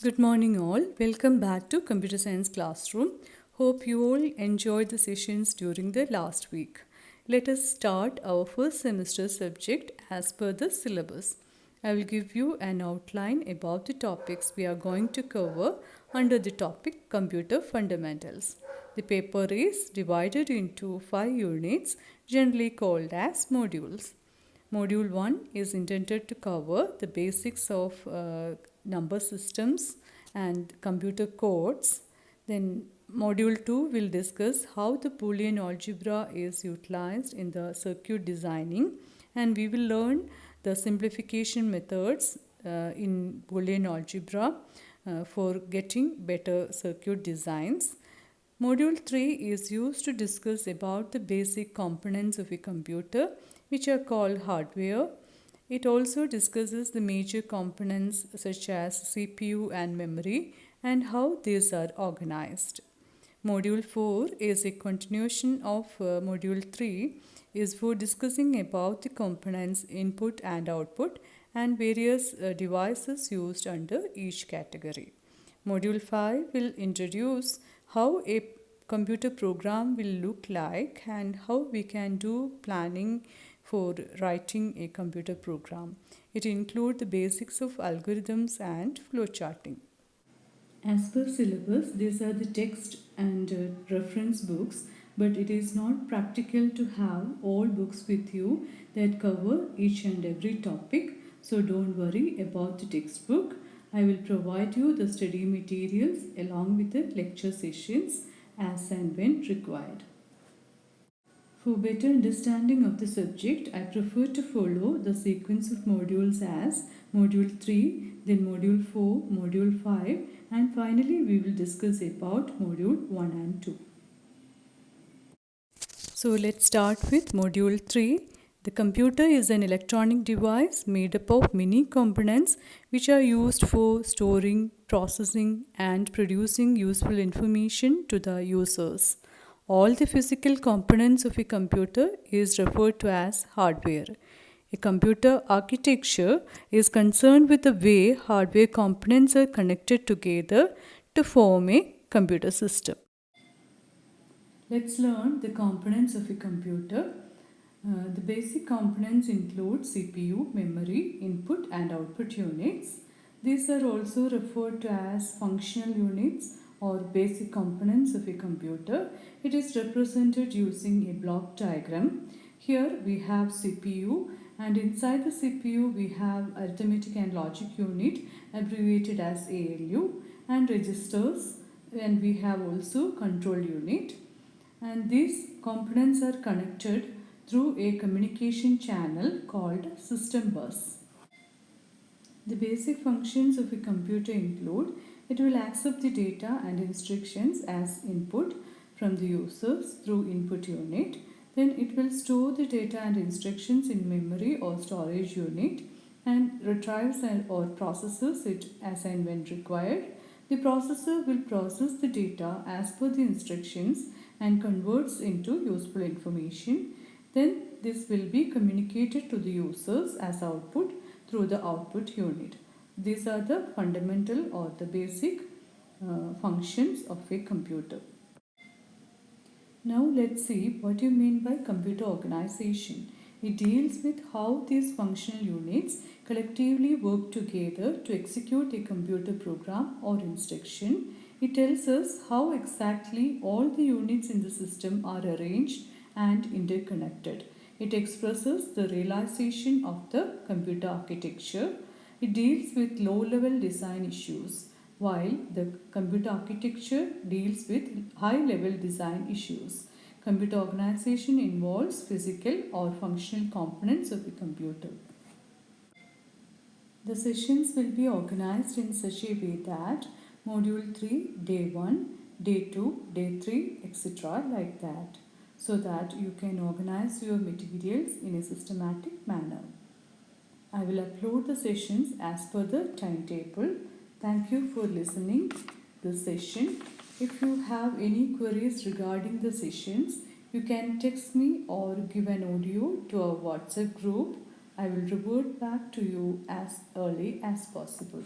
Good morning, all. Welcome back to Computer Science Classroom. Hope you all enjoyed the sessions during the last week. Let us start our first semester subject as per the syllabus. I will give you an outline about the topics we are going to cover under the topic Computer Fundamentals. The paper is divided into 5 units, generally called as modules. Module 1 is intended to cover the basics of number systems and computer codes. Then Module 2 will discuss how the Boolean algebra is utilized in the circuit designing, and we will learn the simplification methods in Boolean algebra for getting better circuit designs. Module 3 is used to discuss about the basic components of a computer, which are called hardware. It also discusses the major components such as CPU and memory and how these are organized. Module 4 is a continuation of Module 3 is for discussing about the components input and output and various devices used under each category. Module 5 will introduce how a computer program will look like and how we can do planning for writing a computer program. It includes the basics of algorithms and flowcharting. As per syllabus, these are the text and reference books, but it is not practical to have all books with you that cover each and every topic. So don't worry about the textbook. I will provide you the study materials along with the lecture sessions as and when required. For better understanding of the subject, I prefer to follow the sequence of modules as Module 3, then Module 4, Module 5, and finally we will discuss about Module 1 and 2. So let's start with Module 3. The computer is an electronic device made up of many components which are used for storing, processing, and producing useful information to the users. All the physical components of a computer is referred to as hardware. A computer architecture is concerned with the way hardware components are connected together to form a computer system. Let's learn the components of a computer. The basic components include CPU, memory, input and output units. These are also referred to as functional units or basic components of a computer. It is represented using a block diagram. Here we have CPU, and inside the CPU we have arithmetic and logic unit, abbreviated as ALU, and registers, and we have also control unit. And these components are connected through a communication channel called system bus. The basic functions of a computer include: it will accept the data and instructions as input from the users through input unit. Then it will store the data and instructions in memory or storage unit and retrieves or processes it as and when required. The processor will process the data as per the instructions and converts into useful information. Then this will be communicated to the users as output through the output unit. These are the fundamental or the basic functions of a computer. Now let's see what you mean by computer organization. It deals with how these functional units collectively work together to execute a computer program or instruction. It tells us how exactly all the units in the system are arranged and interconnected. It expresses the realization of the computer architecture. It deals with low-level design issues, while the computer architecture deals with high-level design issues. Computer organization involves physical or functional components of a computer. The sessions will be organized in such a way that Module 3, Day 1, Day 2, Day 3, etc. like that, so that you can organize your materials in a systematic manner. I will upload the sessions as per the timetable. Thank you for listening this session. If you have any queries regarding the sessions, you can text me or give an audio to our WhatsApp group. I will revert back to you as early as possible.